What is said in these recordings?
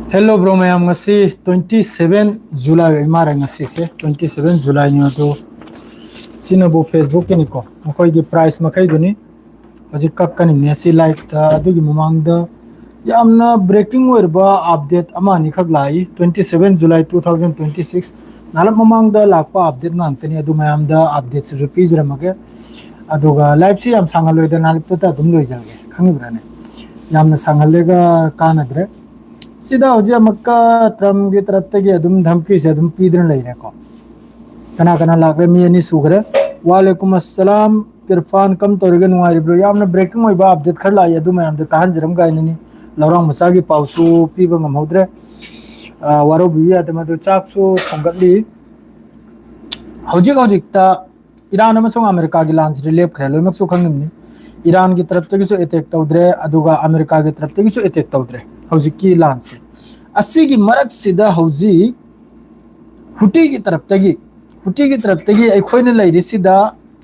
Hello bro mayam ngasi 27 July imara ngasi se 27 July ni to sinabu Facebook ni ko makoi gi price makai duni hoji kakkan ni si like ta adu gi mamang da yamna breaking ba update ama ni khak lai 27 July 2026 nalap mamang da lakpa update na antani adu mayam da update su page ramage aduga live si yam sangaloi da nalap ta dum loi jage khangi brane yamna sangalega kanadre सीधा हो जाए मक्का Trump की तरफ तक ये तुम धमकी से तुम पीदन ले रहे को कना कना लागे मियानी सुगरे वालेकुम अस्सलाम इरफान कम तोरगे नुआरी ब्रो यामने ब्रेकिंग में बा अपडेट कर ला ये दुमे हमदे ताहन जरम गाइनी लौरंग मसागी पाउसु पीबा ngमौद्रे वारो बिया तमा तो चाकसु थंगतली हौजिक ता ईरान अमसों अमेरिका की लांच रिलेप खरे लोमक्सु खंगमनी ईरान की तरफ तक अटैक तौद्रे अदुगा अमेरिका की तरफ तक अटैक तौद्रे हौजिकी लांच असिगी मरक सिदा हौजी हुटी की तरफ तगी अखोइने लैरि सिदा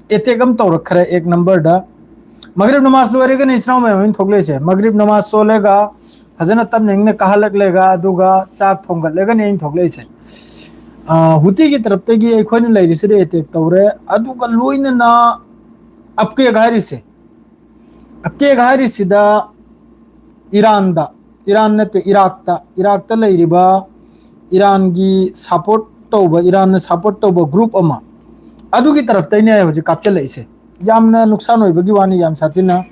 अटैक अम तौरखरे एक नंबर दा मगरिब नमाज लोरेगा ने इस्लाम में थोगले छे मगरिब नमाज सोलेगा फजना तब नेंगने कहालक लेगा अदुगा चाक थोंगलेगा ने थोगले छे हुती की तरफ तगी अखोइने लैरि सिदा अटैक तौरे अदुगा लोइने ना अपके गारी सिदा ईरान ने तो इराक लेरिबा ईरान की सपोर्ट तौबा ईरान ने सपोर्ट तौबा ग्रुप अमा अदुगी तरफ तैने होजे कापचल इसे यामना नुकसान होइबगी वानी याम साथिना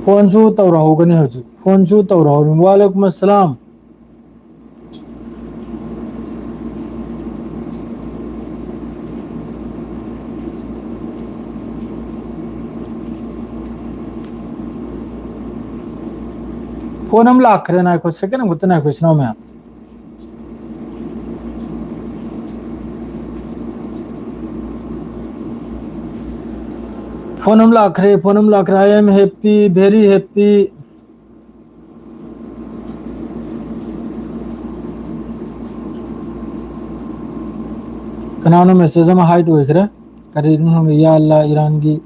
फोन शू तौरा होगने होजी फोन शू तौरा हो वालेकुम अस्सलाम फोन हम लाख रहे ना को सेकंड हम उतना कुछ ना मैं फोन हम लाख रहे I am happy very happy कनानो मैसेज में हाइट हुई करे करीब हम या अल्लाह ईरान की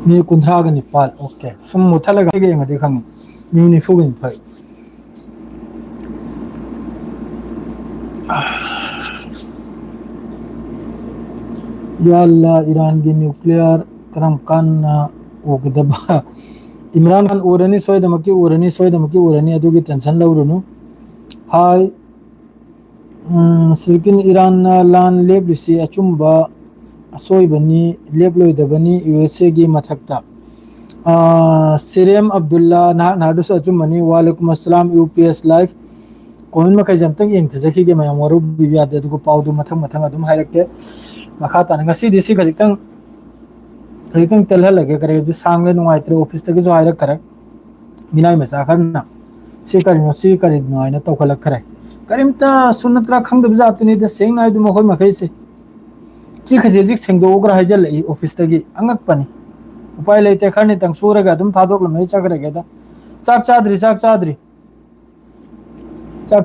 मी कुंथ्रा का नेपाल ओके सुम मुथल लगा के ngade khang मी नि फुगिन फाइ या अल्लाह ईरान की न्यूक्लियर करम कान ओगदबा इमरान खान ओरनी सोयदमकी अदुगी टेंशन लौरुनु हाय सिरकिन ईरान लान लेबलिसी अचुम्बा असोयबनी लेबलोयदबनी यूएसए की मथकता सिरेम अब्दुल्ला नाडुस अचुम्बनी वालेकुम अस्सलाम यूपीएस लाइव कोइन मखै जमतंग यंगथजखी के मयम वरु बिबियादे अदुगो पाउदु मथंग अदुम हायरक्ते मखा तान ngasi disi khajitang telha lage kare di sangle nuaitre office tagi jo haira kare minai mesa kharna si kari no aina to khala kare karimta sunatra khang de zatuni de seng nai du mohoi makai se chi khaje jik seng do ogra hajal ei office tagi angak pani upai leite kharni tang sura ga dum thadok la mai chakre ge da chak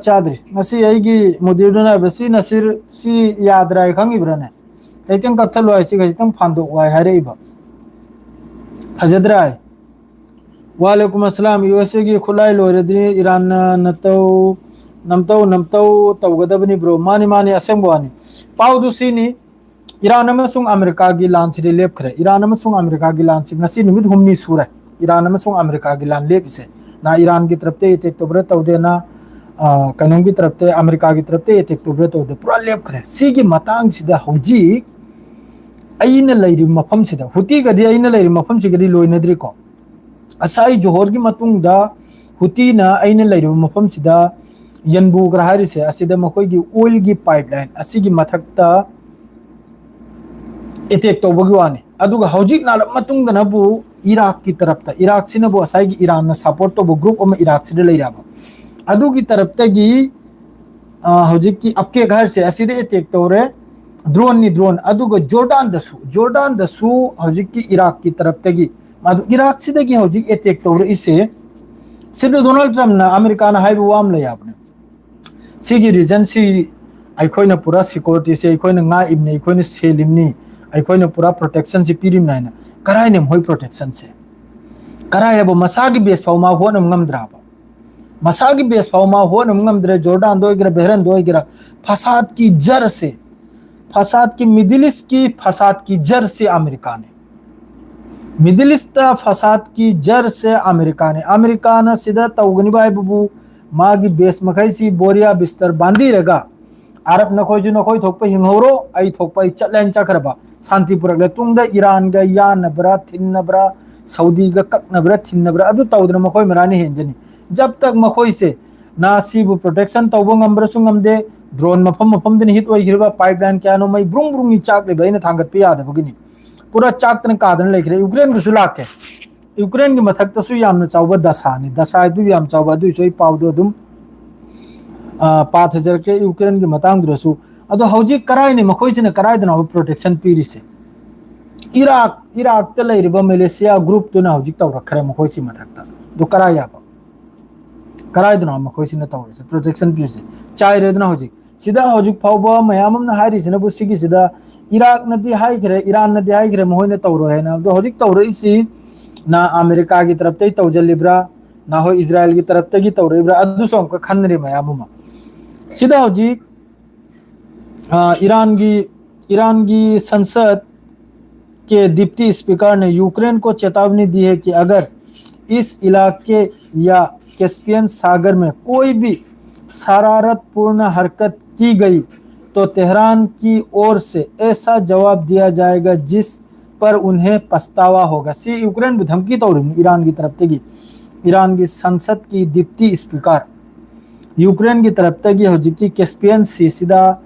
chadri ngasi aigi mudiruna basi nasir si yad rai khangi brane kaiting kathal wai si kaiting phandok wai hare iba hajadrai वालेकुम अस्सलाम USA की खुलाई लोरेदि Iran नमतौ तौगदबनी bro मानी असंगवानी पाउदु सिनी Iran अमसुंग America की launch रिलेप खरे Iran अमसुंग America की launch ngasi निमित हुमनी सुरे Iran अमसुंग America की लान लेप से ना ईरान की तरफ ते अटैक तोब्रे तौदे ना कानून की तरफ ते अमेरिका की तरफ ते अटैक तोब्रे तौदे पूरा लेप खरे सी की मतंग सिदा हौजी अइने लैरि मफम सिदा हुती गदि अइने लैरि मफम सिगदि लोइनद्रि को असai johor gi matung da huti na aina lairu mafam sida yanbu grahari se asida makoi gi oil gi pipeline asigi mathakta attack to bogwani aduga hojik na matung da na bu iraq ki taraf ta iraq sina bu asai gi iran na support to group om iraq sida laira ba adugi taraf ta gi hojik ki apke ghar se aside attack to re drone नि drone अदुगा Jordan दसु हौजिक की Iraq की तरफ तगी मादु Iraq सिदगी हौजिक attack तौर इसे सिद Donald Trump ना America ना हाइबु वाम ले आपने सिगी रीजन सी अखोइना पूरा सिक्योरिटी से अखोइना nga ibne अखोइना सेलिमनी अखोइना पूरा प्रोटेक्शन से पिरिम नाइना कराय ने मोय प्रोटेक्शन से कराय अब मसागी बेस फाउ मा होनम ngamdraba मसागी बेस फाउ मा होनम ngamdre जोर्डान दोइगरा बहरन दोइगरा फसाद की मिडिल ईस्ट की फसाद की जड़ से अमेरिका ने मिडिल ईस्ट फसाद की जड़ से अमेरिका ने सीधा तौगनी बाय बुबू मागी बेस मखैसी बोरिया बिस्तर बांधी रहेगा अरब नखोजु नखोय थोप हिंगौरो आई थोप चलें चखरबा शांति पुरक तुंग ईरान गा यानब्रा थिन्नब्रा सऊदी गा ककनब्रा थिन्नब्रा अदु तौदन मखोय मरानी हेंजनी जब तक मखोय से ना सिबु प्रोटेक्शन तौबो ngambra su ngamde ड्रोन मफम मफम दिन हिट ओइगिरबा पाइपलाइन क्यानो मै ब्रुंग ब्रुंग चाक ले बैन थांगत पे याद बगिनी पूरा चाक तन कादन लेखरे यूक्रेन गुसु लाके यूक्रेन की मथक तसु यामन चावबा दसानी दसा दु याम चावबा दु सोई पावदो दुम पाथ जर के यूक्रेन की मतांग द्रसु अदो हौजी कराय ने मखोय सिने कराय दना प्रोटेक्शन पीरी से इराक ते लेरिबा मलेशिया ग्रुप तो ना हौजी तव रखरे मखोय सि मथक दो कराय याबा कराय दना मखोय सिने तव से प्रोटेक्शन पीरी से चाय रेदना हौजी सिदा हौजुक फाउबा मयामम ना हारी सिना बुसिगी सिदा इराक नदी हाई करे ईरान नदी हाई करे मोहने तौरो है ना तो हौजुक तौरो इसी ना अमेरिका की तरफ ते तौजलिब्रा ना हो इजराइल की तरफ ते की तौरिब्रा अदु सोम का खनरे मयामम सिदा हौजुक ईरान की संसद के डिप्टी स्पीकर ने यूक्रेन को चेतावनी दी है कि अगर इस इलाके या कैस्पियन सागर में कोई भी शरारतपूर्ण हरकत की गई तो तेहरान की ओर से ऐसा जवाब दिया जाएगा जिस पर उन्हें पछतावा होगा सी यूक्रेन भी धमकी तो ईरान की तरफ तगी ईरान की संसद की डिप्टी स्पीकर यूक्रेन की तरफ तगी हो जिकी कैस्पियन सी सीधा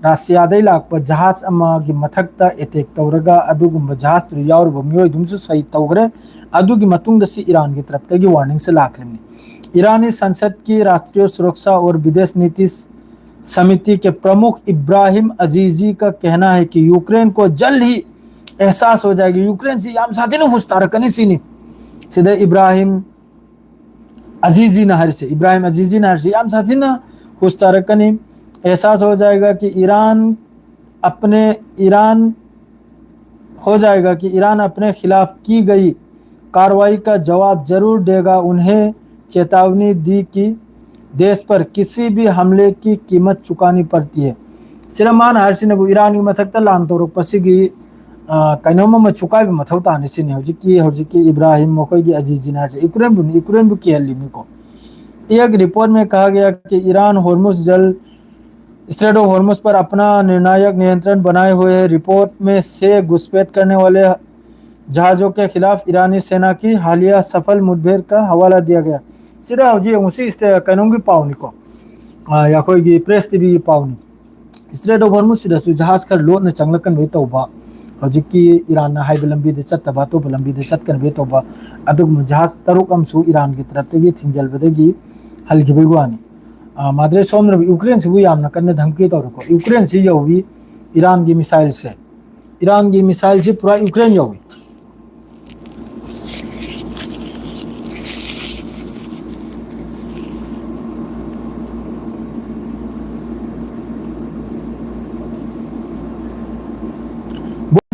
राशियादे लाख पर जहाज अमा की मथकता अटैक तौरगा अदुगुम जहाज तो यावर बमियोय दुमसु सही तौगरे अदुगी मतुंग दसी ईरान की तरफ तगी वार्निंग से लाखरनी ईरानी संसद की राष्ट्रीय सुरक्षा और विदेश नीति समिति के प्रमुख इब्राहिम अजीजी का कहना है कि यूक्रेन को जल्द ही एहसास हो जाएगी यूक्रेन से याम साथी ने हुस्तारकनी सीनी सीधे इब्राहिम अजीजी नहर से याम साथी ने हुस्तारकनी एहसास हो जाएगा कि ईरान अपने खिलाफ की गई कार्रवाई का जवाब जरूर देगा उन्हें चेतावनी दी कि देश पर किसी भी हमले की कीमत चुकानी पड़ती है सिरमान हरसिन ईरान की मथक लान तौर पसीगी कईनोम में चुकाई मथौ ताने सिने हौजिकी इब्राहिम मखोई अजीजी नहर यूक्रेन बु किहलिनी को एक रिपोर्ट में कहा गया कि ईरान होर्मुज जल स्ट्रेट ऑफ होर्मुज पर अपना निर्णायक नियंत्रण बनाए हुए है रिपोर्ट में से घुसपैठ करने वाले जहाज़ों के खिलाफ ईरानी सेना की हालिया सफल मुठभेड़ का हवाला दिया गया सिरा हौजी उसी कनोंगी पावनी को या कोई प्रेस टीवी पावनी स्ट्रेट ऑफ होर्मुज सिदसु जहाज कर लोट न चंगलकन बे तौबा हौजिकी ईरान हाइब लंबी दे चत्तबा तो लंबी दे चत्कन बे तौबा अदुग जहाज तरुक अमसु ईरान की तरफ तगी थिंजलबदगी हलगिबे गुआनी माद्रे सोम यूक्रेन से यामना कन्ने धमकी तौरको यूक्रेन से यौवी ईरान की मिसाइल से पूरा यूक्रेन यौवी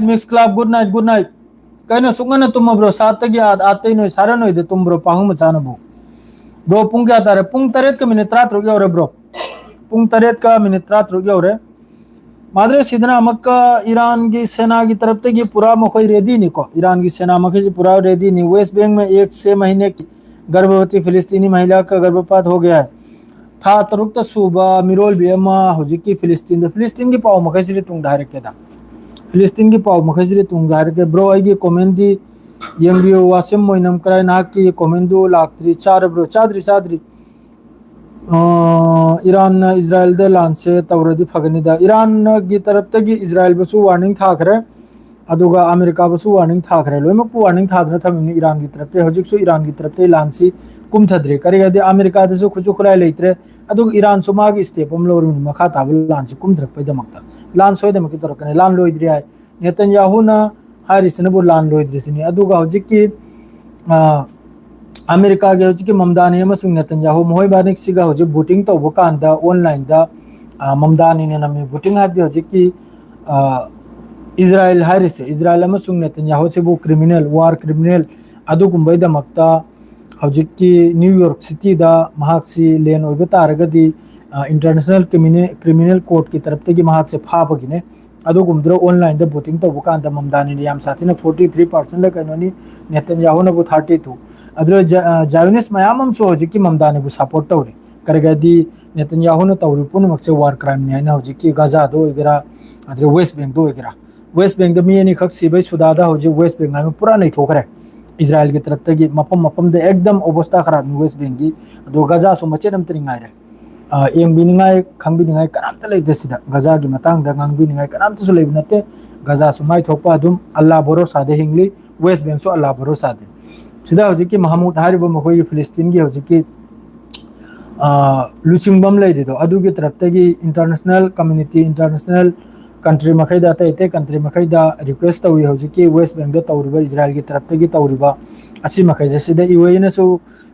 मिक्स क्लब गुड नाइट कहीं सुगन तुम ब्रो सात आते नो सारा नो तुम ब्रो पाहू मचानबू ब्रो पुंग क्या तारे पुंग तरेत का मिनट रात रुक गया ब्रो पुंग तरेत का मिनट रात रुक गया मादरे सिदना मक्का ईरान की सेना की तरफ तक ये पूरा मकोई रेडी नहीं को ईरान की सेना मक्के से पूरा रेडी नहीं वेस्ट बैंक में 6 महीने की गर्भवती फिलिस्तीनी महिला का गर्भपात हो गया है था तरुक सुबह मिरोल बेमा हुजिकी फिलिस्तीन की पाव मक्के से तुंग डायरेक्ट था फिलिस्तीन की पाव मक्के से तुंग डायरेक्ट ब्रो आई कमेंट दी यंगियो वासिम मोइनम कराय ना की कमेंडो लाक्त्री चार ब्रो चादरी ईरान इजराइल दे लान से तवरदी फगनीदा ईरान की तरफ तक इजराइल बसु वार्निंग था करे अदुगा अमेरिका बसु वार्निंग थाखरे लोइमक वार्निंग थादना थमिनि ईरान की तरफ ते हजिकसु ईरान की तरफ ते लानसी कुमथद्रे करेगदे अमेरिका दसु खुजु खुलाय लेत्रे अदुग ईरान सु मागी स्टेप हम लोरुनि मखा ताबल लानसी कुमथरक पैदमक्ता लान सोयदमकि तरकने लान लोइद्रि आय नेतन्याहु ना हारिसनबु लान लोइद्रिसिनि अदुगा हजिकि अमेरिका के हजिकि ममदानी अमसुंग नेतन्याहु मोय बानिक सिगा हजि वोटिंग तौब कांदा ऑनलाइन दा ममदानी ने नमी वोटिंग हाबि हजिकि इजराइल हारिसे इजराइल अमसुंग नेतन्याहु सेबु क्रिमिनल वार क्रिमिनल अदुगुंबैदमक्ता हजिकि न्यूयॉर्क सिटी दा महाक्सी लेन ओइबे तारगदि इंटरनेशनल क्रिमिनल कोर्ट की तरफ तगी महाक्से फाबगिने अदुगुंद्रो ऑनलाइन दा वोटिंग तौब कांदा ममदानी ने याम साथिना 43% ले कनोनी नेतन्याहु नबु 32 अद्रो जायोनिस मयामम सो हजिकि ममदानी बु सपोर्ट तौरी करगदि नेतन्याहु न तौरी पुनमक्से वार क्राइम ने ना हजिकि गाजा दो इगरा अद्रो वेस्ट बैंक दो इगरा वेस्ट बैंक दा मियानी खक सिबै सुदादा हजि वेस्ट बैंक में पूरा नहीं थोकरे इजराइल की तरफ तगी मफम मफम दे एकदम अवस्था खराब वेस्ट बैंक की दो गाजा सो मचे नम तरिंगाय रे एम बिनिंगाय खंबिनिंगाय कनामत लेते सिदा गाजा की मतंग दा खंबिनिंगाय कनामत सु लेब नते गाजा सु माय थोपा दुम अल्लाह भरोसा दे हिंगली वेस्ट बैंक सो अल्लाह भरोसा दे सिदा हजिकि महमूद हारिबो मखोई फिलिस्तीन की हजिकि लुचिंगबम लेदो अदुगी तरफ तगी इंटरनेशनल कम्युनिटी इंटरनेशनल कंट्री मखैदा ते कंट्री मखैदा रिक्वेस्ट तौरी हजिकि वेस्ट बैंक दा तौरिबा इजराइल की तरफ तगी तौरिबा असि मखैजे सिदा यूएई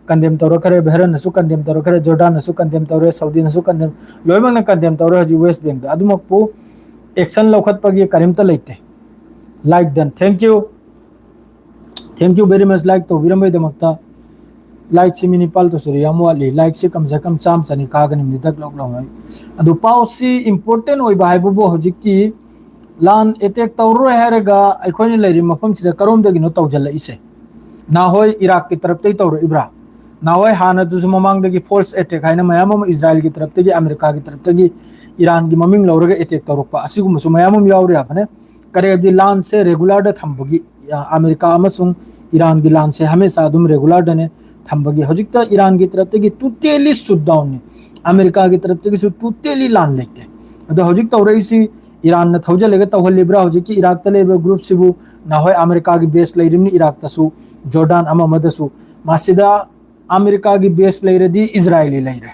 कंडेम तौर खरे बहरन नसु कंडेम तौर खरे जॉर्डन नसु कंडेम तौर सऊदी नसु कंडेम लोइमंग न कंडेम तौर हजि वेस्ट बैंक दा अदुमकपु एक्शन लौखत पगी करिमता लेते like then thank you very much like तो बिरमबै दमकता लाइक सिमिनी पाल तो सरी यामवाली लाइक से कम चाम चनी कागनि मिदक लोक लोंग अदु पाउसी इंपोर्टेंट ओइ बाहायबो हजिकि लान अटैक तौरो हैरगा अखोनि लेरि मफम सिदा करोम दगिनो तौजल इसे ना होय इराक की तरफ ते तौरो इब्रा ना होय हाना दुसु ममांग दगी फॉल्स अटैक हाइना मयाम इजराइल की तरफ ते अमेरिका की तरफ ते ईरान की ममिंग लौरगा अटैक तौरपा असिगुमसु मयाम यावरे आपने करे अबदि लान से रेगुलर द थंबगी अमेरिका अमसुंग ईरान की लान से हमेशा अदुम रेगुलर दने थंबगी हजिकता ईरान की तरफ ते टोटली शट डाउन ने अमेरिका की तरफ ते टोटली लान लेते अदो हजिक तौरइसी ईरान न थौजलेगा तौहलिब्रा हजिकि इराक त लेबे ग्रुप सिबु ना होय अमेरिका की बेस लेरिमनि इराक तसु जॉर्डन अमा मदसु मासिदा अमेरिका की बेस लेरदी इजराइली लेरे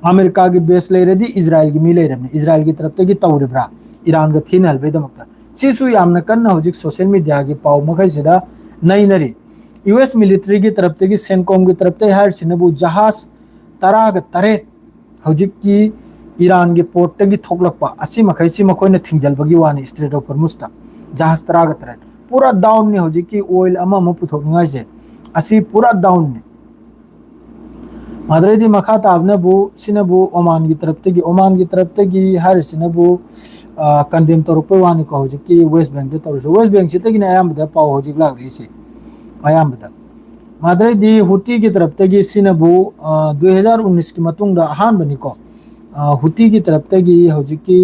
अमेरिका की बेस लेरदी इजराइल की मी लेरमनि इजराइल की तरफ ते तौरिब्रा ईरान का थीन हलबे दमकता सिसु यामना कन्न हजिक सोशल मीडिया की पाव मखैसिदा नैनरी यूएस मिलिट्री की तरफ ते सेंकॉम की तरफ ते हर सिनबु जहाज तराग तरेत हजिक की ईरान की पोर्ट तगी थोकलकपा असि मखैसि मखोइना थिंजलबगी वानी स्ट्रेट ऑफ हॉर्मुज ता जहाज तराग तरेत पूरा डाउन ने हजिक की ऑयल अमा म पुथोकनिङाय से असि पूरा डाउन ने माद्रेदी मखा ताबनबु सिनबु ओमान की तरफ तगी हर सिनबु कंडेम तौरपै वानी को हजिक की वेस्ट बैंक तौरसु वेस्ट बैंक सितगिना आयामदा पाव हजिक लागरिसे आयामदा माद्रेदी हुती की तरफ तगी सिनबु 2019 की मतुंगदा अहानबनी को हुती की तरफ तगी हजिकी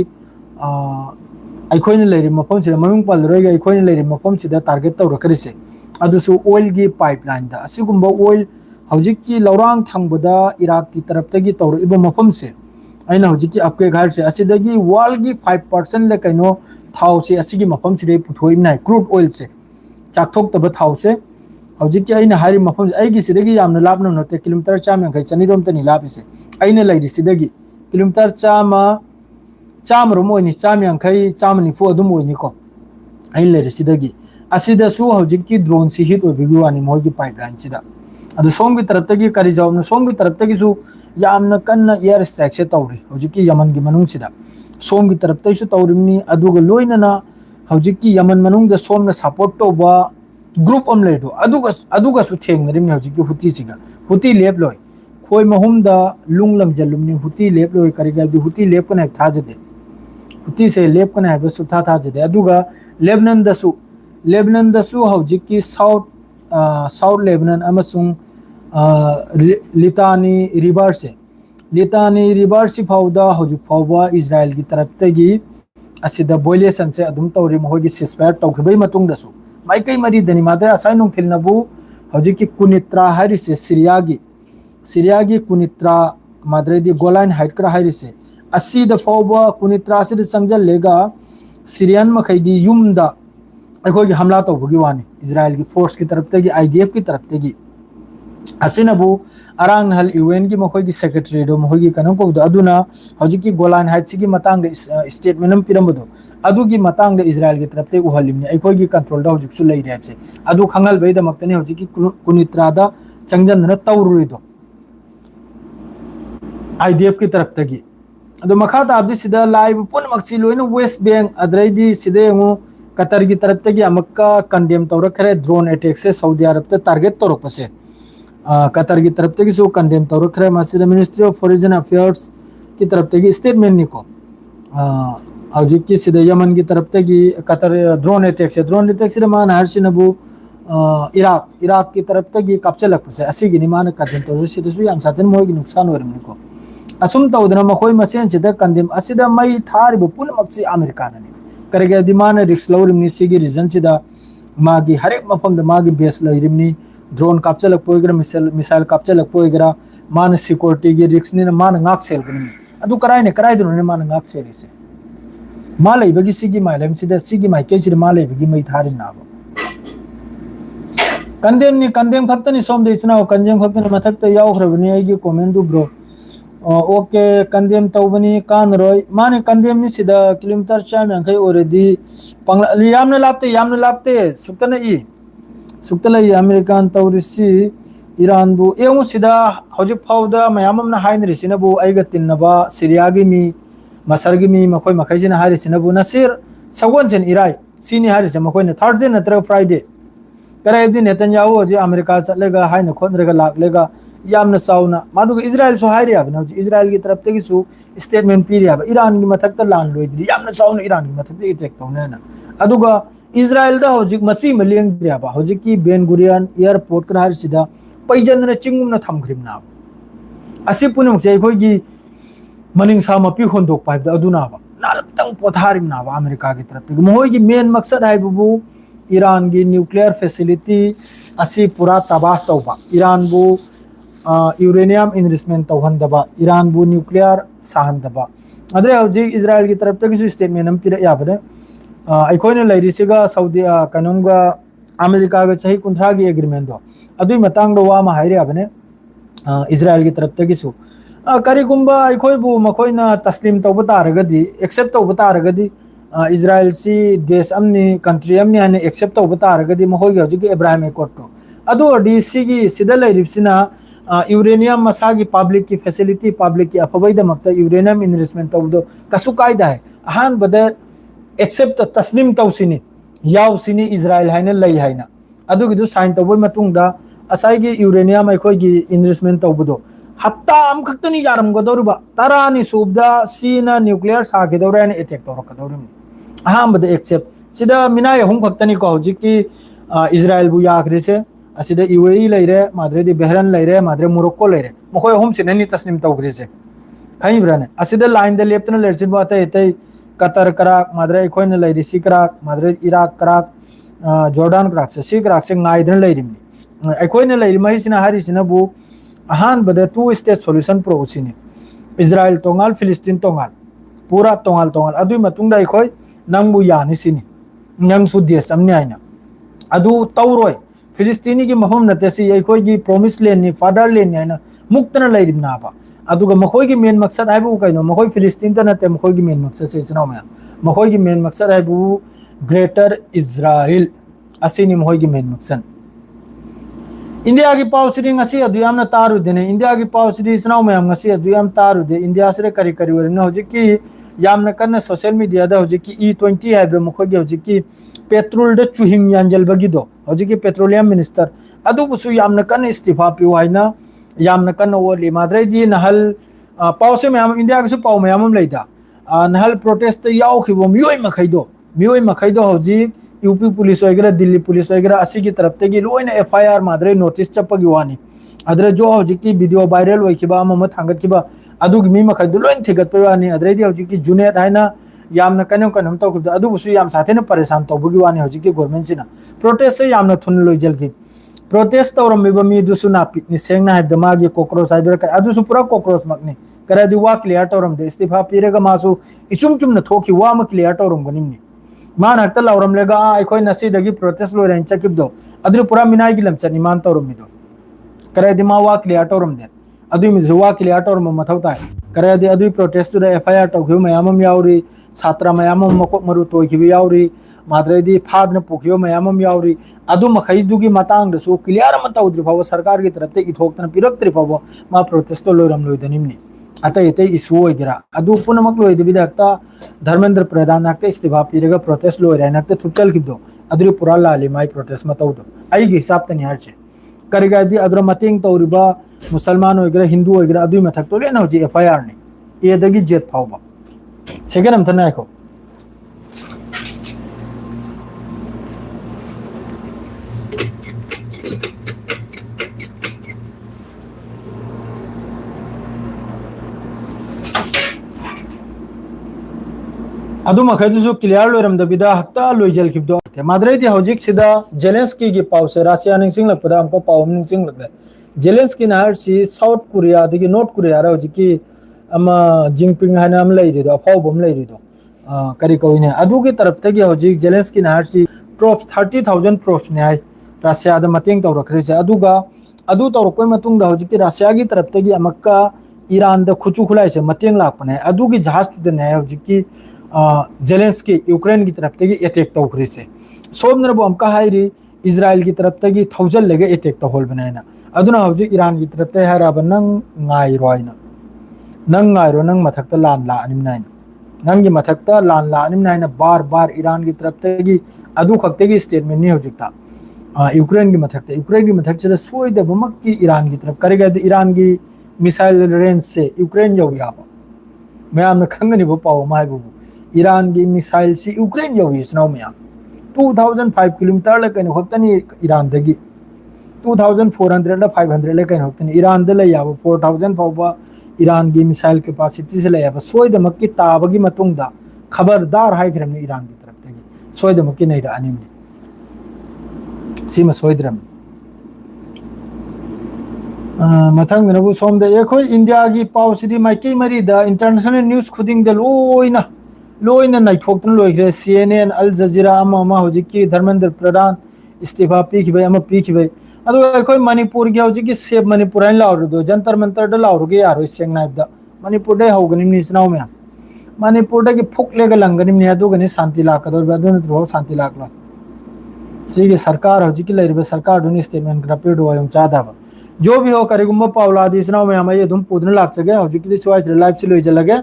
अखोइन लेरि मफम से ममिंग पालरोइगा अखोइन लेरि मफम से टारगेट तौरकरिसे अदुसु ऑयल की पाइपलाइन दा असिगुंबा ऑयल हजिकी लौरांग थांबदा इराक की तरफ तगी तौरइबा मफम से अइना हजिकी आपके घर से असिदगी वर्ल्ड की 5% ले कइनो थाव से असिगी मफम से पुथोइनाय क्रूड ऑयल से चाकथोक तब थाव से हजिकी अइना हारि मफम अइगी सिदगी यामना लापना नोते किलोमीटर 4 चनिरोम तनी लापिसे अइना लैरि सिदगी किलोमीटर 100 रोमोनी 150 190 अदुम ओइनिको अइना लैरि सिदगी असिदसु हजिकी ड्रोन से हिट ओबिगी वानी मोगी पाइपलाइन सिदा अदु सोम की तरफ तगी करी जावना सोम की तरफ तगी सु यामना कन्न एयर स्ट्राइक से तौरी हजिकी यमन की मनुंग सिदा सोम की तरफ तैसु तौरिमनी अदुगा लोइनना हजिकी यमन मनुंग द सोमना सपोर्ट तोबा ग्रुप अम लेदो अदुगा सु थेंगरिमनी हजिकी हुती सिगा हुती लेप लोय खोय महुमदा लुंगलम जलुमनी हुती लेप लोय करिगा दि हुती लेप कने थाजदे हुती से लेप कने हाबे सु थाजदे अदुगा लेबनान दसु हजिकी साउथ लेबनान अमसुंग लितानी रिवर से फाउदा हजिक फाउबा इजराइल की तरफ तगी असिदा बोइलेशन से अदुम तौरी महोगी सिस्पायर तौखबै मतुंग दसु माइकई मरी दनि मादर असाइ नोंथिलनबु हजिकी कुनित्रा हारिसे सिरियागी कुनित्रा माद्रेदी गोलाइन हाइटक्रा हारिसे असिदा फाउबा कुनित्रा से संजल लेगा सिरियन मखैगी युमदा अखोई हमला तौबगी वानी इजराइल की फोर्स की तरफ तगी आईडीएफ की तरफ तगी असिनबु अरांग हल यूएन की मखोई की सेक्रेटरी दो मखोई की कनम को अदुना हौजी की गोलान हाइट्स की मतंग स्टेटमेंट हम पिरमबदो अदु की मतंग इजराइल की तरफ ते उहलिमने अखोई की कंट्रोल दा हौजी सु लई रेबसे अदु खंगल बेद मक्तने हौजी की कुनित्रा दा चंगजन तौरुइदो आईडीएफ की तरफ तगी अदु मखा ताबदि सिदा लाइव पुनमक्सी लोइन वेस्ट बैंक अद्रैदी सिदे यमु कतर की तरफ तगी अमक्का कंडेम तौरखरे ड्रोन अटैक से सऊदी अरब ते टारगेट तौरपसे कतर की तरफ तगी सो कंडेम तौरखरे मसिदा मिनिस्ट्री ऑफ फॉरेन अफेयर्स की तरफ तगी स्टेटमेंट निको हौजी की सिदा यमन की तरफ तगी कतर ड्रोन अटैक से मान हरसिनबु इराक की तरफ तगी कापचलकपसे असिगिनि मान कंडेम तौरसिदसु याम साथन मोगी नुकसान होरमनिको असुम तौदना मखोई मसेन सिदा कंडेम असिदा मई थारिबु पुनमक्सी अमेरिका ने करगे दिमान रिक्स लौरिमनि सिगी रीजन सिदा मागी हरेक मफम द मागी बेस लौरिमनि ड्रोन कापचलक पोइग्रा मिसाइल कापचलक पोइग्रा मान सिक्योरिटी की रिक्स ने मान ngak sel gni adu karai ne karai dro ne मान ngak sel ise malai bagi sigi mai lam sida sigi mai ke sida malai bagi mai tharin na ba condemn खक्तनी सोम देसना condemn खक्तनी मथक त याव खरबनी आई कमेंट दु ब्रो ओके कंडेम तौबनी कान रोय माने कंडेम नि सिदा किलोमीटर चाम यांखै ऑलरेडी पंगला यामने लापते सुक्तले अमेरिकन तौरिसी ईरान बु एउ सिदा हौजिक फाउदा मयाममना हाइनरिसिनबु आइगा तिन्नबा सीरिया गी मी मसर गी मी मखोय मखैजिना हारिसिनबु नसीर सगवनसेन इराय सिनी हारिसे मखोयने थर्सडे नत्र फ्राइडे करेबदि नेतन्याहु हजि अमेरिका चलेगा हाइना खोनरेगा लागलेगा यामना साउना मादुग इजराइल सो हाइरिया बना इजराइल की तरफ तगी सु स्टेटमेंट पीरिया इरान की मथक लान लोइद्री यामना साउना इरान की मथक अटैक तौना अदुगा इजराइल दा हौजिक मसी मलियंग द्रियाबा हौजिक की बेन गुरियन एयरपोर्ट का हारिसिदा पैजन चिंगुमना थमख्रिमना असि पुनम जे खोगी मनिंग सामा पि होंदोक पाइब अदुनाबा नालतंग पोथारिमनाबा अमेरिका की तरफ तगी मोहोगी मेन मकसद हाइबु ईरान की न्यूक्लियर फैसिलिटी असी पूरा तबाह तौबा ईरान बु यूरेनियम इन्वेस्टमेंट तौहंदबा ईरान बु न्यूक्लियर साहंदबा अदरे हौजिक इजराइल की तरफ तगी स्टेटमेंट हम पिर याबने अखोने लैरिसिगा सऊदी कनोंगा अमेरिका का सही कुंथ्रा की एग्रीमेंट दो अदुई मतंग दो वा मा हाइरियाबने इजराइल की तरफ तगिसु करिगुंबा अखोइबु मखोइना तस्लीम तौबा तारगदी एक्सेप्ट तौबा तारगदी इजराइल सी देश अमनी कंट्री अमनी हने एक्सेप्ट तौबा तारगदी मखोइगे हौजिक इब्राहिम एकॉर्ड तो अदु डीसी की सिदा लैरिसिना यूरेनियम मसागी पब्लिक की फैसिलिटी पब्लिक की अफबैदमक्ता यूरेनियम इन्वेस्टमेंट तौबदो कसु कायदा है अहान बदे एक्सेप्ट तस्लीम तौसिनी यावसिनी इजराइल हाइना लई हाइना अदुगिदु साइन तौबोय मतुंगदा असाइगी यूरेनियम अखोइगी इन्वेस्टमेंट तौबदो हप्ता अम खक्तनी यारमगदौरुबा तरानी सुबदा सीना न्यूक्लियर सागेदौराने अटैक तौरकदौरिम अहामबद एक्सेप्ट सिदा मिनाय हम खक्तनी को हौजिकी इजराइल बु याखरिसे असिदा यूएई लैरे माद्रेदी बहरन लैरे माद्रे मोरक्को लैरे मखोय हम सिननी तस्लीम तौग्रिसे खैब्राने असिदा लाइन दे लेप्तना लेरचिन बाता एतै कतर कराक माद्रे अखोइना लैरिसी कराक माद्रे इराक कराक जॉर्डन कराक से कराक से गाइदन लैरिमनि अखोइना लैरिमैसिना हारिसिनाबु अहान बदे टू स्टेट सॉल्यूशन प्रोसिनी इजराइल तोंगाल फिलिस्तीन तोंगाल पूरा तोंगाल अदुई मतुंगदा अखोइ नंगबु यानि सिनी नंगसु देश अमनि आइना अदु तौरोय फिलिस्तीनी की मफम नतेसी अखोइ की प्रॉमिस लैंड नि फादर लैंड आइना मुक्तना लैरिमनाबा अदुगा मखोइ की मेन मकसद हाइबु कइनो मखोइ फिलिस्तीन त नते मखोइ की मेन मकसद से चनाव में मखोइ की मेन मकसद हाइबु ग्रेटर इजराइल असिनी मखोइ की मेन मकसद इंडिया की पावसिरी ngasi aduyamna tarudene इंडिया की पावसिरी चनाव में ngasi aduyam tarude इंडिया से करी करी वरन हौजिकी यामना कन्न सोशल मीडिया दा हौजिकी E20 हाइबे मखोइ हौजिकी पेट्रोल द चुहिंग यांजल बगिदो हौजिकी पेट्रोलियम मिनिस्टर अदुबुसु यामना कन्न इस्तीफा पिउ हाइना यामना कन्न ओली माद्रेदी नहल पावसे में इंडिया के पाव में हम लेदा नहल प्रोटेस्ट यावखिबो मियोय मखैदो हौजिक यूपी पुलिस वगैरह दिल्ली पुलिस वगैरह असी की तरफ तगी लोइना एफआईआर माद्रे नोटिस चप्पगी वानी अदरे जो हौजिकी वीडियो वायरल होइखिबा अमम थांगतखिबा अदुगी मी मखैदो लोइन थिगतपै वानी अदरेदी हौजिकी जुनेद हाइना यामना कन्यम कन्हम तौखिबदा अदुबुसु याम साथेना परेशान तौबगी वानी हौजिकी गवर्नमेंट सिना प्रोटेस्ट से यामना थुन लोइजलगी प्रोटेस्ट तौरमिबा मी दुसु ना पिकनि सेंगना हाइबदा मागी कोक्रोच हाइबर का अदुसु पूरा कोक्रोच मकनी करदि वा क्लियर तौरम दे इस्तीफा पीरेगा मासु इचुम चुमना थोखि वा म क्लियर तौरम गनिमनी मान हक्ता लाउरम लेगा अखोई नसीदगी प्रोटेस्ट लोरें चकिबदो अदु पूरा मिनाई की लमचनी मान तौरमिदो करे दिमा वा क्लियर तौरम दे अदु मि जुवा क्लियर तौरम मथौ ताई करे दि अदु प्रोटेस्ट द एफआईआर तौखियो मयामम याउरी छात्र मयामम मकोक मरु तोखिबि याउरी माद्रेदी फादन पुखियो मयामम याउरी अदु मखैजुगी मतांग दसु क्लियर म तौद्रि फाव सरकार की तरफ ते इथोक्तन पिरक्त्रि फाव मा प्रोटेस्ट लोरम लोइदनिमनि अतः इते इशू होइदिरा अदु पुनमक लोइदिबिदा हक्ता धर्मेंद्र प्रधान हक्ता इस्तीफा पीरेगा प्रोटेस्ट लोइरे हक्ता थुचल किदो अदु पुरा लाली माई प्रोटेस्ट म तौदो आइगे हिसाब तनि हारचे करिगा दि अदुर मतिंग तौरिबा मुसलमान होइगरा हिंदू होइगरा अदु मथक तो लेना होजी एफआईआर ने ए दगी जेत फावबा सेकेंड हम थनाइको अदु मखैदुसु क्लियर लोरम दबिदा हक्ता लोइजल किबदो माद्रेदी हौजिक सिदा जेलेंस्की की पाव से रशिया निंगसिंग लपदा हमको पाव निंगसिंग लगले जेलेंस्की नाहर सी साउथ कोरिया दगी नॉर्थ कोरिया रा हौजिकी अमा जिंगपिंग हाना हम लैरि दो फाव बम लैरि दो करी कोइने अदु की तरफ तगी हौजिक जेलेंस्की नाहर सी ट्रॉप्स 30,000 ट्रॉप्स ने आइ रशिया द मतेंग तौरखरे से अदुगा अदु तौरकोय मतुंग दा हौजिकी रशिया की तरफ तगी अमक्का ईरान द खुचु खुलाइ से मतेंग लापने अदु की जहाज द ने हौजिकी जेलेंस्की यूक्रेन की तरफ तगी अटैक तौखरे से सोमनरबो अमका हाइरी इजराइल की तरफ तगी थौजल लेगे अटैक तौल बनाइना अदुना हौजिक ईरान की तरफ ते हाराब नंग ngairo aina nang ngairo nang mathakta lan la anim naina nanggi mathakta lan la anim naina bar bar Iran की तरफ तगी अदु खक्तेगी स्टेटमेंट नि हौजिकता यूक्रेन की मथक से सोइद बमक की ईरान की तरफ करेगा ईरान की मिसाइल रेंज से यूक्रेन यौ याबा मैम खंगनी बो पाव माइबु ईरान की मिसाइल से यूक्रेन यौ इसनाव मैम 2005 किलोमीटर ले कने खक्तनी ईरान दगी 2400 ला 500 ले कने खक्तनी ईरान द ले याबा 4000 फावबा ईरान की मिसाइल कैपेसिटी से ले याबा सोइद मक्की ताबगी मतुंगदा खबरदार हाई क्रमनी ईरान की तरफ तगी सोइद मक्की नहीं रा अनिमनी सीमा सोइद्रम मथंग नबु सोम द एखोय इंडिया की पाव सिटी माइकी मरी द इंटरनेशनल न्यूज़ खुदिंग द लोइना नाइथोक्तन लोइग्रे सीएनएन अल जजीरा अमा होजिकी धर्मेंद्र प्रधान इस्तीफा पीखिबे अमा पीखिबे अदु एखोय मणिपुर की होजिकी सेब मणिपुर आइन लाउर दो जंतर मंतर द लाउर गे यारो सेंगनाइब द मणिपुर दे होगनि निसनाव में मणिपुर दे की फुक लेगा लंगनि ने अदु गनि शांति लाकदो बदु न शांति लाकलो सिगे सरकार होजिकी लेरिबे सरकार दुनि स्टेटमेंट ग्रापेड होयम चादाबा जो भी हो करेगुम पावला दिसनाव में हम ये दुम पुदन लाग सके होजिकी दिसवाइस लाइव से लोइ जलगे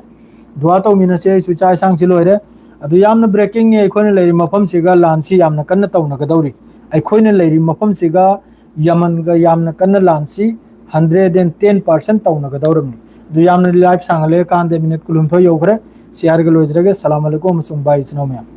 दुआ तो मिना से सुचाय सांग से लोइरे अदु यामन ब्रेकिंग ने अखोने लेरि मफम सिगा लांसी यामन कन्न तौना गदौरी अखोने लेरि मफम सिगा यमन गा यामन कन्न लांसी 110% तौना गदौरमनी दु यामन लाइव सांगले कांदे मिनट कुलुम थो योगरे शेयर ग लोइजरगे सलाम अलैकुम सुंबाई इसनाव में